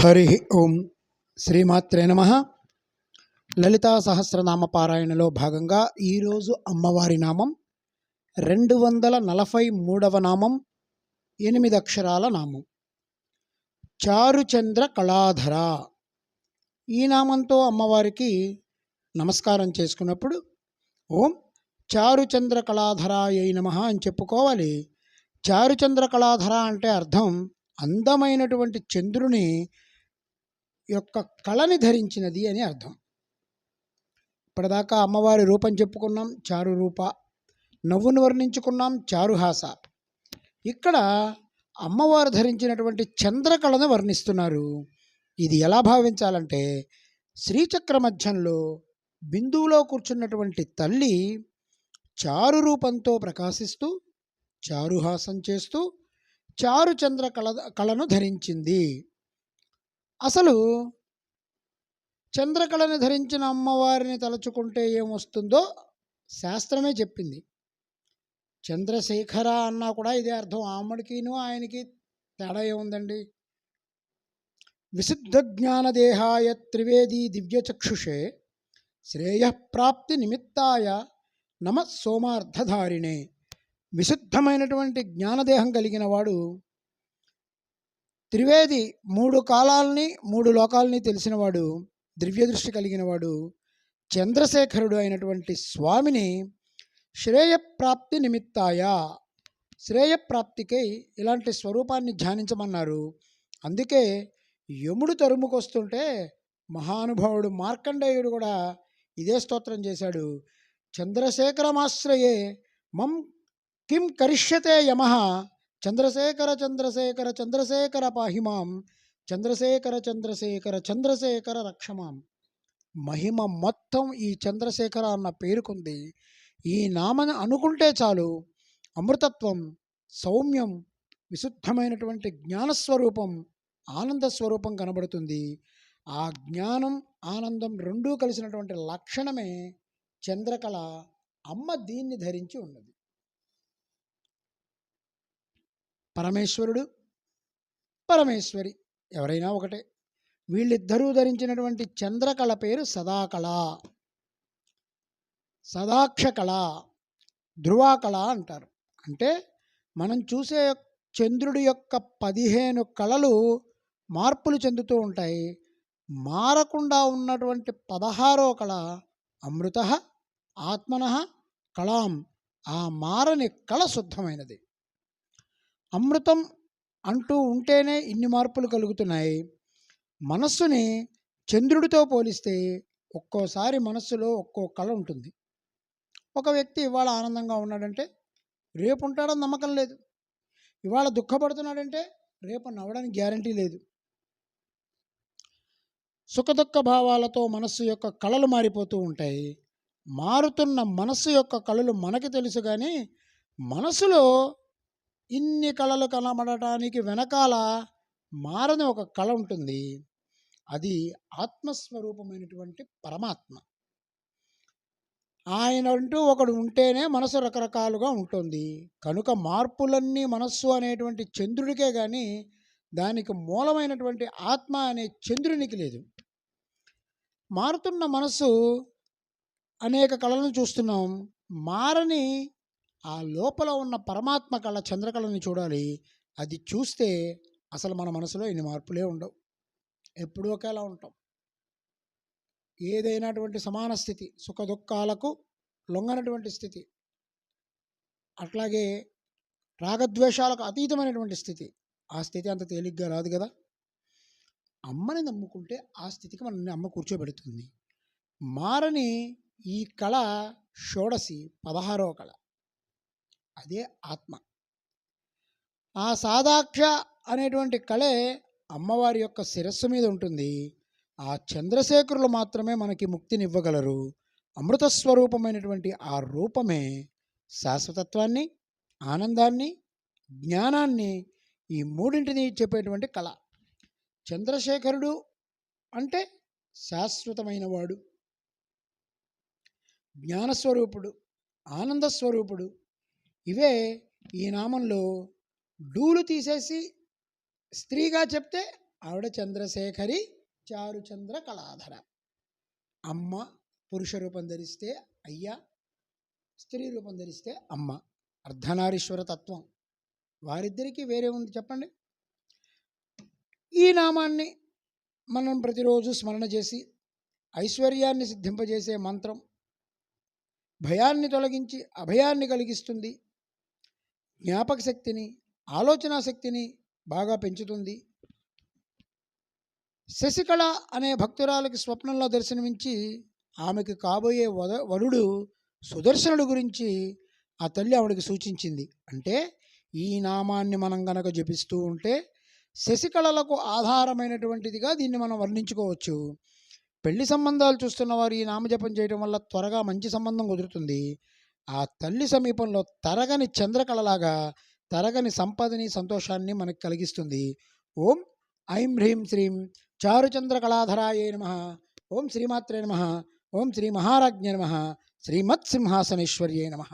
హరి ఓం. శ్రీమాత్రే నమ. లలితా సహస్రనామ పారాయణలో భాగంగా ఈరోజు అమ్మవారి నామం 243వ నామం, 8 అక్షరాల నామం చారుచంద్ర కళాధర. ఈ నామంతో అమ్మవారికి నమస్కారం చేసుకున్నప్పుడు ఓం చారుచంద్ర కళాధరాయై నమః అని చెప్పుకోవాలి. చారుచంద్ర కళాధర అంటే అర్థం అందమైనటువంటి చంద్రుని యొక్క కళని ధరించినది అని అర్థం. ఇప్పటిదాకా అమ్మవారి రూపం చెప్పుకున్నాం, చారు రూప. నవ్వును వర్ణించుకున్నాం, చారుహాస. ఇక్కడ అమ్మవారు ధరించినటువంటి చంద్రకళను వర్ణిస్తున్నారు. ఇది ఎలా భావించాలంటే, శ్రీచక్ర మధ్యంలో బిందువులో కూర్చున్నటువంటి తల్లి చారు రూపంతో ప్రకాశిస్తూ, చారుహాసం చేస్తూ చారు చంద్ర కళను ధరించింది. అసలు చంద్రకళను ధరించిన అమ్మవారిని తలుచుకుంటే ఏమొస్తుందో శాస్త్రమే చెప్పింది. చంద్రశేఖర అన్నా కూడా ఇదే అర్థం. ఆమెడికిను ఆయనకి తేడా ఏముందండి? విశుద్ధ జ్ఞానదేహాయ త్రివేదీ దివ్యచక్షుషే శ్రేయఃప్రాప్తి నిమిత్తాయ నమ సోమార్థధారిణే. విశుద్ధమైనటువంటి జ్ఞానదేహం కలిగిన వాడు, త్రివేది 3 కాలాల్ని 3 లోకాలని తెలిసినవాడు, దివ్యదృష్టి కలిగినవాడు, చంద్రశేఖరుడు అయినటువంటి స్వామిని శ్రేయప్రాప్తి నిమిత్తాయ, శ్రేయప్రాప్తికై ఇలాంటి స్వరూపాన్ని ధ్యానించమన్నారు. అందుకే యముడు తరుముకొస్తుంటే మహానుభావుడు మార్కండేయుడు కూడా ఇదే స్తోత్రం చేశాడు. చంద్రశేఖరమాశ్రయే మం కిం కరిష్యతే యమః, చంద్రశేఖర చంద్రశేఖర చంద్రశేఖర పాహిమాం, చంద్రశేఖర చంద్రశేఖర చంద్రశేఖర రక్షమాం. మహిమ మొత్తం ఈ చంద్రశేఖర అన్న పేరుకుంది. ఈ నామను అనుకుంటే చాలు అమృతత్వం, సౌమ్యం, విశుద్ధమైనటువంటి జ్ఞానస్వరూపం, ఆనంద స్వరూపం కనబడుతుంది. ఆ జ్ఞానం, ఆనందం రెండూ కలిసినటువంటి లక్షణమే చంద్రకళ. అమ్మ దీన్ని ధరించి ఉన్నది. పరమేశ్వరుడు, పరమేశ్వరి ఎవరైనా ఒకటే. వీళ్ళిద్దరూ ధరించినటువంటి చంద్రకళ పేరు సదాకళ, సదాక్షకళ, ధ్రువాకళ అంటారు. అంటే మనం చూసే చంద్రుడి యొక్క 15 కళలు మార్పులు చెందుతూ ఉంటాయి. మారకుండా ఉన్నటువంటి 16వ కళ అమృతః ఆత్మనః కళాం. ఆ మారని కళ శుద్ధమైనది. అమృతం అంటూ ఉంటేనే ఇన్ని మార్పులు కలుగుతున్నాయి. మనస్సుని చంద్రుడితో పోలిస్తే ఒక్కోసారి మనస్సులో ఒక్కో కళ ఉంటుంది. ఒక వ్యక్తి ఇవాళ ఆనందంగా ఉన్నాడంటే రేపు ఉంటాడని నమ్మకం లేదు. ఇవాళ దుఃఖపడుతున్నాడంటే రేపు నవ్వడానికి గ్యారంటీ లేదు. సుఖదుఖ భావాలతో మనస్సు యొక్క కళలు మారిపోతూ ఉంటాయి. మారుతున్న మనస్సు యొక్క కళలు మనకి తెలుసు, కానీ మనసులో ఇన్ని కళలు కనబడటానికి వెనకాల మారని ఒక కళ ఉంటుంది. అది ఆత్మస్వరూపమైనటువంటి పరమాత్మ. ఆయన అంటూ ఒకడు ఉంటేనే మనసు రకరకాలుగా ఉంటుంది. కనుక మార్పులన్నీ మనస్సు అనేటువంటి చంద్రుడికే, కానీ దానికి మూలమైనటువంటి ఆత్మ అనే చంద్రునికి లేదు. మారుతున్న మనస్సు అనేక కళలను చూస్తున్నాం. మారని ఆ లోపల ఉన్న పరమాత్మ కళ, చంద్రకళని చూడాలి. అది చూస్తే అసలు మన మనసులో ఇన్ని మార్పులే ఉండవు. ఎప్పుడూ ఒకేలా ఉంటాం. ఏదైనటువంటి సమాన స్థితి, సుఖ దుఃఖాలకు లొంగనటువంటి స్థితి, అట్లాగే రాగద్వేషాలకు అతీతమైనటువంటి స్థితి. ఆ స్థితి అంత తేలిగ్గా రాదు కదా. అమ్మని నమ్ముకుంటే ఆ స్థితికి మనల్ని అమ్మ కూర్చోబెడుతుంది. మారని ఈ కళ షోడశి, 16వ కళ, అదే ఆత్మ. ఆ సాదాక్ష అనేటువంటి కళే అమ్మవారి యొక్క శిరస్సు మీద ఉంటుంది. ఆ చంద్రశేఖరులు మాత్రమే మనకి ముక్తినివ్వగలరు. అమృతస్వరూపమైనటువంటి ఆ రూపమే శాశ్వతత్వాన్ని, ఆనందాన్ని, జ్ఞానాన్ని, ఈ మూడింటిని చెప్పేటువంటి కళ. చంద్రశేఖరుడు అంటే శాశ్వతమైనవాడు, జ్ఞానస్వరూపుడు, ఆనందస్వరూపుడు. ఇవే ఈ నామంలో డూలు తీసేసి స్త్రీగా చెప్తే ఆవిడ చంద్రశేఖరి చారుచంద్ర కళాధర. అమ్మ పురుష రూపం ధరిస్తే అయ్య, స్త్రీ రూపం ధరిస్తే అమ్మ. అర్ధనారీశ్వర తత్వం. వారిద్దరికీ వేరే ఉంది చెప్పండి. ఈ నామాన్ని మనం ప్రతిరోజు స్మరణ చేసి ఐశ్వర్యాన్ని సిద్ధింపజేసే మంత్రం. భయాన్ని తొలగించి అభయాన్ని కలిగిస్తుంది. జ్ఞాపక శక్తిని, ఆలోచనా శక్తిని బాగా పెంచుతుంది. శశికళ అనే భక్తురాలకి స్వప్నంలో దర్శనమించి ఆమెకు కాబోయే వరుడు సుదర్శనుడు గురించి ఆ తల్లి ఆవిడకి సూచించింది. అంటే ఈ నామాన్ని మనం గనక జపిస్తూ ఉంటే శశికళలకు ఆధారమైనటువంటిదిగా దీన్ని మనం వర్ణించుకోవచ్చు. పెళ్లి సంబంధాలు చూస్తున్న వారు ఈ నామజపం చేయడం వల్ల త్వరగా మంచి సంబంధం కుదురుతుంది. ఆ తల్లి సమీపంలో తరగని చంద్రకళలాగా తరగని సంపదని, సంతోషాన్ని మనకు కలిగిస్తుంది. ఓం ఐం హ్రీం శ్రీం చారుచంద్ర కళాధరాయే నమః. ఓం శ్రీమాత్రే నమః. ఓం శ్రీ మహారాజ్ఞే నమః. శ్రీమత్ సింహాసనేశ్వర్యే నమః.